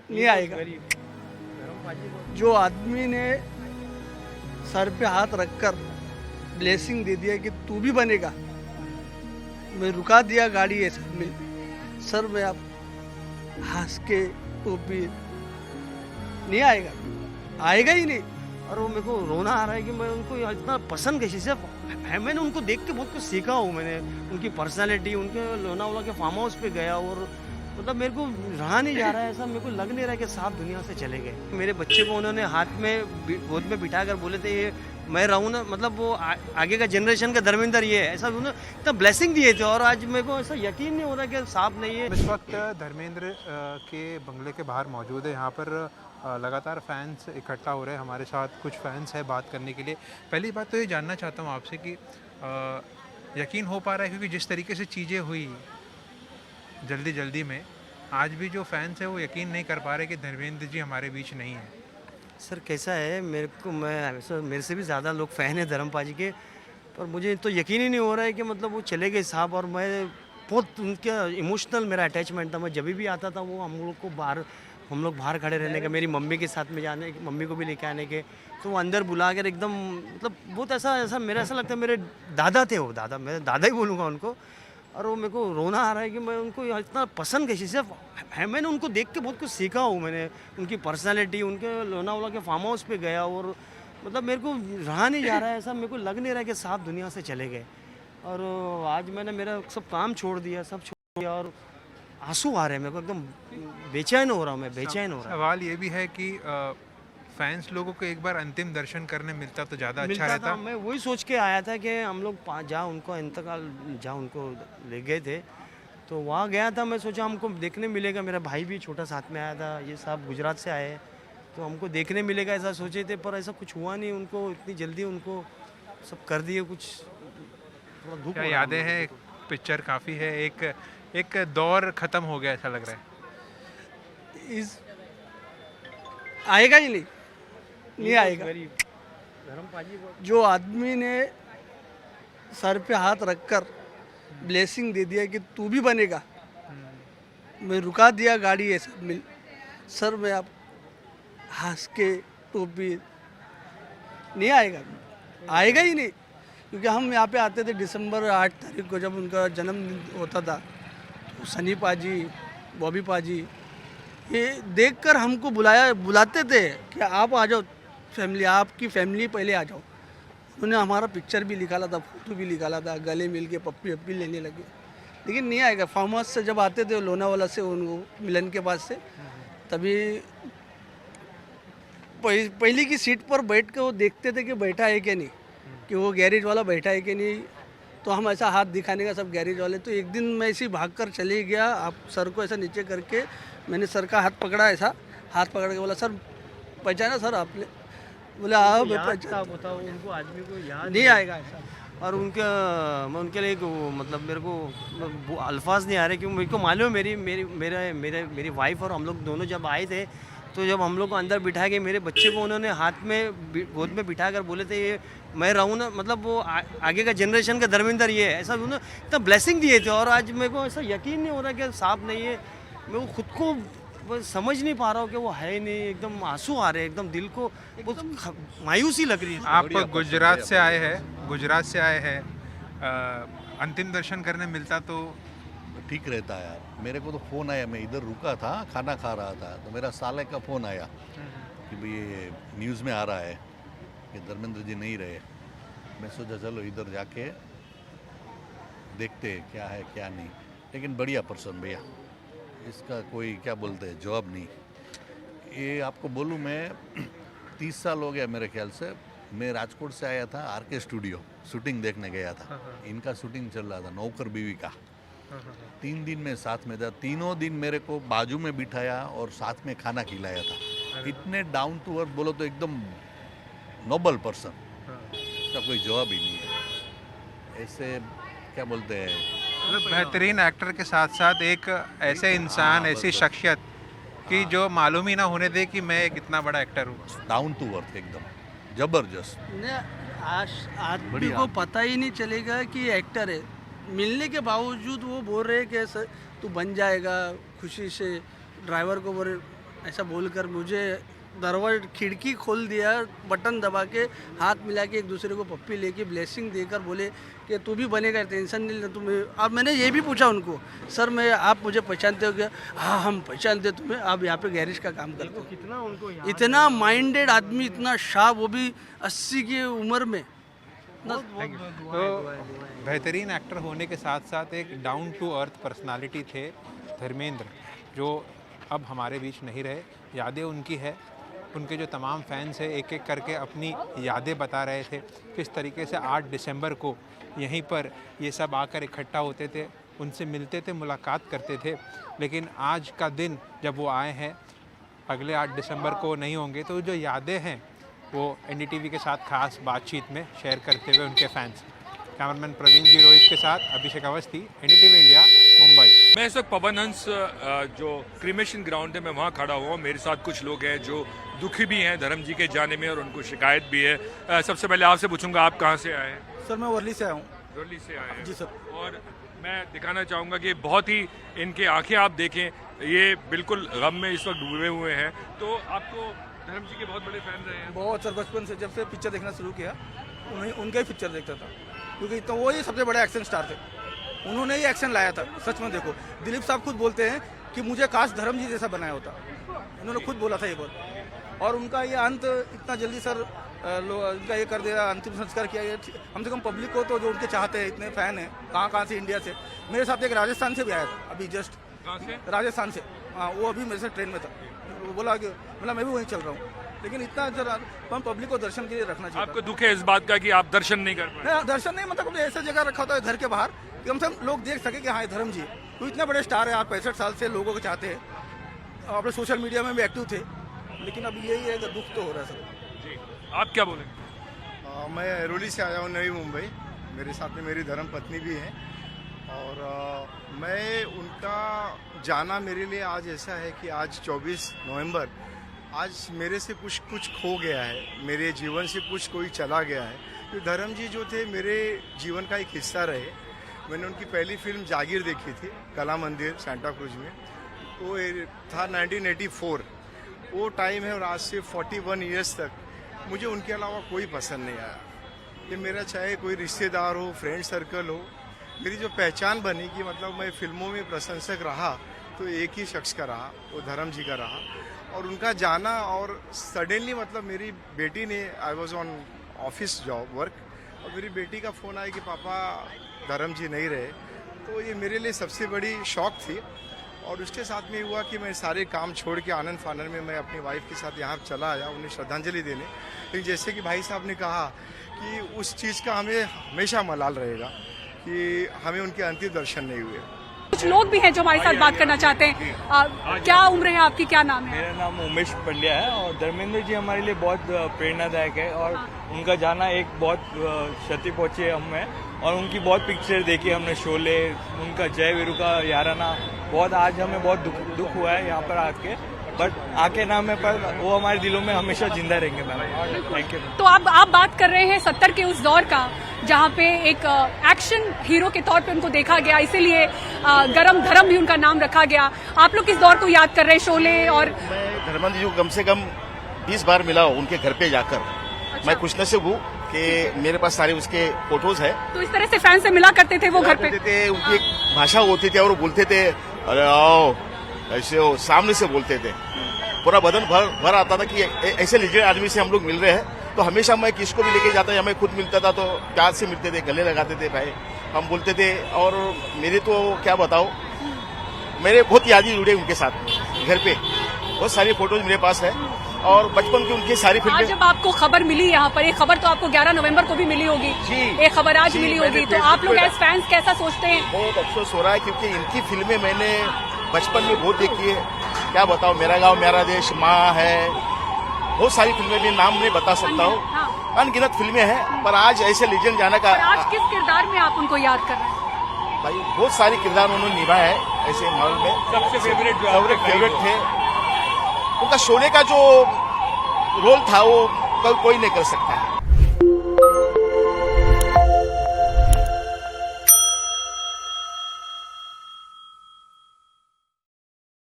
नहीं आएगा। जो आदमी ने सर पे हाथ रखकर ब्लेसिंग दे दिया कि तू भी बनेगा, मैं रुका दिया गाड़ी ऐसा में सर में आप हंस के तो भी नहीं आएगा, आएगा ही नहीं। और वो मेरे को रोना आ रहा है कि मैं उनको इतना पसंद कैसे से है। मैंने उनको देख के बहुत कुछ सीखा हूँ। मैंने उनकी पर्सनालिटी, उनके लोनावाला के फार्म हाउस पे गया और मतलब मेरे को रहा नहीं जा रहा है, ऐसा मेरे को लग नहीं रहा है कि साफ दुनिया से चले गए। मेरे बच्चे को उन्होंने हाथ में गोद में बिठा कर बोले थे ये मैं रहूँ ना, मतलब वो आगे का जनरेशन का धर्मेंद्र ये है, ऐसा उन्होंने इतना ब्लेसिंग दिए थे। और आज मेरे को ऐसा यकीन नहीं हो रहा कि साफ नहीं है। इस वक्त धर्मेंद्र के बंगले के बाहर मौजूद है। यहाँ पर लगातार फैंस इकट्ठा हो रहे हैं। हमारे साथ कुछ फैंस हैं बात करने के लिए। पहली बात तो ये जानना चाहता हूँ आपसे कि यकीन हो पा रहा है, क्योंकि जिस तरीके से चीज़ें हुई जल्दी जल्दी में, आज भी जो फैंस है वो यकीन नहीं कर पा रहे कि धर्मेंद्र जी हमारे बीच नहीं है। सर कैसा है, मेरे से भी ज़्यादा लोग फ़ैन हैं धर्मपा जी के, पर मुझे तो यकीन ही नहीं हो रहा है कि मतलब वो चले गए साहब। और मैं बहुत उनका इमोशनल मेरा अटैचमेंट था। मैं जब भी आता था वो हम लोग बाहर खड़े रहने का, मेरी मम्मी के साथ में जाने, मम्मी को भी लेके आने के, तो वो अंदर बुला कर एकदम मतलब बहुत ऐसा मेरा ऐसा लगता है मेरे दादा थे वो, मैं दादा ही बोलूँगा उनको। और वो मेरे को रोना आ रहा है कि मैं उनको इतना पसंद कैसे से है। मैंने उनको देख के बहुत कुछ सीखा हूँ। मैंने उनकी पर्सनालिटी, उनके लोनावाला के फार्म हाउस पे गया और मतलब मेरे को रहा नहीं जा रहा है, ऐसा मेरे को लग नहीं रहा है कि साफ दुनिया से चले गए। और आज मैंने मेरा सब काम छोड़ दिया, सब छोड़ दिया और आंसू आ रहे हैं मेरे को, एकदम बेचैन हो रहा हूँ मैं, बेचैन हो रहा हूँ। सवाल ये भी है कि फैंस लोगों को एक बार अंतिम दर्शन करने मिलता तो ज़्यादा अच्छा रहता। मैं वही सोच के आया था कि हम लोग जहाँ उनको इंतकाल, जहाँ उनको ले गए थे तो वहाँ गया था। मैं सोचा हमको देखने मिलेगा, मेरा भाई भी छोटा साथ में आया था, ये साहब गुजरात से आए तो हमको देखने मिलेगा ऐसा सोचे थे, पर ऐसा कुछ हुआ नहीं। उनको इतनी जल्दी उनको सब कर दिए, कुछ थोड़ा दुख क्या हो रहा है यादें हम लोगों हैं? को। पिक्चर काफ़ी है, एक दौर ख़त्म हो गया ऐसा लग रहा है। इस आएगा ही नहीं आएगा। जो आदमी ने सर पे हाथ रखकर ब्लेसिंग दे दिया कि तू भी बनेगा, मैं रुका दिया गाड़ी ऐसा में सर में आप हंस के तो भी नहीं आएगा, आएगा ही नहीं। क्योंकि हम यहाँ पे आते थे दिसंबर 8 तारीख को, जब उनका जन्मदिन होता था, तो सनी पाजी, बॉबी पाजी ये देखकर हमको बुलाते थे कि आप आ जाओ, फैमिली, आपकी फैमिली पहले आ जाओ। उन्होंने हमारा पिक्चर भी निकाला था, फोटो भी निकाला था, गले मिल के पप्पी वप्पी लेने लगे। लेकिन नहीं आएगा। फार्म हाउस से जब आते थे लोनावाला से, उनको मिलन के पास से, तभी पहले की सीट पर बैठ के वो देखते थे कि बैठा है कि नहीं, कि वो गैरेज वाला बैठा है कि नहीं। तो हम ऐसा हाथ दिखाने का, सब गैरेज वाले। तो एक दिन मैं ऐसे ही भाग कर चले गया, आप सर को ऐसा नीचे करके मैंने सर का हाथ पकड़ा, ऐसा हाथ पकड़ के बोला सर पहचाना सर आपने? बोला हाँ मैं पहचाना। बताओ उनको आदमी को याद नहीं आएगा ऐसा। और मैं उनके लिए मतलब मेरे को वो अल्फाज नहीं आ रहे, क्योंकि मेरे को मालूम है मेरी वाइफ और हम लोग दोनों जब आए थे, तो जब हम लोग को अंदर बिठा के मेरे बच्चे को उन्होंने हाथ में गोद में बिठा कर बोले थे ये मैं रहूँ ना, मतलब वो आगे का जनरेशन का धर्मेंद्र ये है, ऐसा उन्होंने इतना ब्लेसिंग दिए थे। और आज मेरे को ऐसा यकीन नहीं हो रहा कि साफ नहीं है। मैं वो खुद को बस समझ नहीं पा रहा हूँ कि वो है नहीं। एकदम आंसू आ रहे हैं, एकदम दिल को बहुत मायूसी लग रही है। आप गुजरात से आए हैं, अंतिम दर्शन करने मिलता तो ठीक रहता है यार। मेरे को तो फ़ोन आया, मैं इधर रुका था, खाना खा रहा था, तो मेरा साले का फ़ोन आया कि भाई ये न्यूज़ में आ रहा है कि धर्मेंद्र जी नहीं रहे। मैं सोचा चलो इधर जाके देखते क्या है क्या नहीं। लेकिन बढ़िया पर्सन भैया, इसका कोई क्या बोलते हैं जवाब नहीं। ये आपको बोलूँ मैं 30 साल हो गया मेरे ख्याल से। मैं राजकोट से आया था, आरके स्टूडियो शूटिंग देखने गया था। इनका शूटिंग चल रहा था नौकर बीवी का। 3 दिन में साथ में था, तीनों दिन मेरे को बाजू में बिठाया और साथ में खाना खिलाया था। इतने डाउन टू अर्थ बोलो तो एकदम नोबल पर्सन, इसका कोई जवाब ही नहीं है। ऐसे क्या बोलते हैं, मतलब बेहतरीन एक्टर के साथ साथ एक ऐसे इंसान, ऐसी शख्सियत कि जो मालूम ही ना होने दे कि मैं एक इतना बड़ा एक्टर हूँ। डाउन टू अर्थ एकदम जबरदस्त। आदमी बढ़िया। को पता ही नहीं चलेगा कि एक्टर है। मिलने के बावजूद वो बोल रहे कि सर तू बन जाएगा खुशी से। ड्राइवर को बोल रहे ऐसा बोलकर मुझे दरवाजा खिड़की खोल दिया, बटन दबा के हाथ मिला के एक दूसरे को पप्पी लेके ब्लेसिंग देकर बोले कि तू भी बनेगा, टेंशन नहीं ले तुम्हें। अब मैंने ये भी पूछा उनको, सर मैं आप मुझे पहचानते हो क्या? हाँ हम पहचानते तुम्हें, आप यहाँ पे गैरेज का काम करते हो। कितना उनको इतना माइंडेड आदमी, इतना शार्प, वो भी 80 की उम्र में। तो बेहतरीन एक्टर होने के साथ साथ एक डाउन टू अर्थ पर्सनालिटी थे धर्मेंद्र, जो अब हमारे बीच नहीं रहे। यादें उनकी है, उनके जो तमाम फैंस हैं एक एक करके अपनी यादें बता रहे थे, किस तरीके से 8 दिसंबर को यहीं पर ये सब आकर इकट्ठा होते थे, उनसे मिलते थे, मुलाकात करते थे। लेकिन आज का दिन जब वो आए हैं, अगले 8 दिसंबर को नहीं होंगे, तो जो यादें हैं वो एनडीटीवी के साथ खास बातचीत में शेयर करते हुए उनके फैंस। कैमरामैन प्रवीण जी रोहित के साथ अभिषेक अवस्थी, एनडीटीवी इंडिया, मुंबई। मैं इस वक्त पवन हंस जो क्रीमेशन ग्राउंड है, मैं वहाँ खड़ा हुआ हूँ। मेरे साथ कुछ लोग हैं जो दुखी भी हैं धर्म जी के जाने में और उनको शिकायत भी है। सबसे पहले आपसे पूछूंगा, आप कहाँ से आए हैं? सर मैं वर्ली से आया हूँ। वर्ली से आए हैं जी सर। और मैं दिखाना चाहूँगा कि बहुत ही इनके आंखें आप देखें, ये बिल्कुल गम में इस वक्त डूबे हुए हैं। तो आपको धर्म जी के बहुत बड़े फैन रहे हैं? बहुत सर, बचपन से जब से पिक्चर देखना शुरू किया उनका ही पिक्चर देखता था, क्योंकि तो वो ही सबसे बड़े एक्शन स्टार थे। उन्होंने ही एक्शन लाया था। सच में देखो, दिलीप साहब खुद बोलते हैं कि मुझे काश धर्म जी जैसा बनाया होता, उन्होंने खुद बोला था ये बात। और उनका ये अंत इतना जल्दी सर उनका ये कर दिया, अंतिम संस्कार किया। ये कम से कम पब्लिक को तो जो उनके चाहते हैं, इतने फैन हैं कहाँ से, इंडिया से। मेरे साथ एक राजस्थान से भी आया था अभी जस्ट। कहाँ से? राजस्थान से। हाँ, वो अभी मेरे साथ ट्रेन में था। वो बोला कि मैं भी वहीं चल रहा हूँ। लेकिन इतना जरा हम पब्लिक को दर्शन के लिए रखना चाहिए। आपको दुख है इस बात का कि आप दर्शन नहीं कर पाए? नहीं, दर्शन नहीं, मतलब ऐसा जगह रखा होता है घर के बाहर कि कम से कम लोग देख सके कि हाँ ये धर्म जी तो इतने बड़े स्टार है। आप 65 साल से लोगों को चाहते हैं, अपने सोशल मीडिया में भी एक्टिव थे, लेकिन अब यही है कि दुख तो हो रहा है सर। जी, आप क्या बोलेंगे? मैं ऐरोली से आया हूँ, नई मुंबई। मेरे साथ में मेरी धर्म पत्नी भी है और मैं उनका जाना मेरे लिए आज ऐसा है कि आज 24 नवंबर, आज मेरे से कुछ खो गया है, मेरे जीवन से कुछ कोई चला गया है। तो धर्म जी जो थे मेरे जीवन का एक हिस्सा रहे। मैंने उनकी पहली फिल्म जागीर देखी थी कला मंदिर सेंटा क्रूज में, वो था 1984। वो टाइम है और आज से 41 ईयर्स तक मुझे उनके अलावा कोई पसंद नहीं आया। ये मेरा चाहे कोई रिश्तेदार हो, फ्रेंड सर्कल हो, मेरी जो पहचान बनी कि मतलब मैं फिल्मों में प्रशंसक रहा तो एक ही शख्स का रहा, वो धर्म जी का रहा। और उनका जाना और सडनली मतलब मेरी बेटी ने, I was on office job work, और मेरी बेटी का फ़ोन आया कि पापा धर्म जी नहीं रहे। तो ये मेरे लिए सबसे बड़ी शॉक थी। और उसके साथ में हुआ कि मैं सारे काम छोड़ के आनंद फानन में मैं अपनी वाइफ के साथ यहाँ चला आया उन्हें श्रद्धांजलि देने। लेकिन जैसे कि भाई साहब ने कहा कि उस चीज़ का हमें हमेशा मलाल रहेगा कि हमें उनके अंतिम दर्शन नहीं हुए। कुछ लोग भी हैं जो हमारे साथ बात करना चाहते हैं। क्या उम्र है आपकी, क्या नाम है? मेरा नाम उमेश पंड्या है और धर्मेंद्र जी हमारे लिए बहुत प्रेरणादायक है और उनका जाना एक बहुत क्षति पहुंची है हमें। और उनकी बहुत पिक्चर देखी हमने, शोले, उनका जय वीरू का याराना, बहुत आज हमें बहुत दुख हुआ है यहाँ पर आके, बट आके नाम है पर वो हमारे दिलों में हमेशा जिंदा रहेंगे मैम। Thank you. तो आप बात कर रहे हैं 70 के उस दौर का जहाँ पे एक एक्शन हीरो के तौर पे उनको देखा गया, इसीलिए गरम धर्म भी उनका नाम रखा गया। आप लोग किस दौर को याद कर रहे हैं, शोले? और मैं धर्मेंद्र जी को कम से कम 20 बार मिला हूँ उनके घर पे जाकर। अच्छा। मैं खुशनसीब हूँ कि मेरे पास सारे उसके फोटोज है। तो इस तरह से फैन से मिला करते थे वो घर पे? थे, उनकी एक भाषा होती थी और वो बोलते थे अरे आओ, ऐसे हो, सामने से बोलते थे, पूरा बदन भर आता था कि ऐसे लीजेंड आदमी से हम लोग मिल रहे हैं। तो हमेशा मैं किसको भी लेके जाता या मैं खुद मिलता था तो प्यार से मिलते थे, गले लगाते थे, भाई हम बोलते थे। और मेरे तो क्या बताओ, मेरे बहुत यादें जुड़े उनके साथ। घर पे बहुत सारी फोटोज मेरे पास है और बचपन की उनकी सारी फिल्में। जब आपको खबर मिली यहाँ पर, एक खबर तो आपको 11 नवंबर को भी मिली होगी, एक खबर आज मिली होगी, तो आप लोग एज फैंस कैसा सोचते हैं? बहुत अफसोस हो रहा है क्योंकि इनकी फिल्में मैंने बचपन में बहुत देखी है। क्या बताओ, मेरा गाँव मेरा देश, माँ है, बहुत सारी फिल्में भी नाम नहीं बता सकता हूँ, अनगिनत फिल्में हैं। पर आज ऐसे लीजेंड जाने का, आज किस किरदार में आप उनको याद कर रहे हैं? भाई बहुत सारे किरदार उन्होंने निभाया है ऐसे माहौल में। सबसे फेवरेट थे उनका शोले का जो रोल था वो कोई नहीं कर सकता।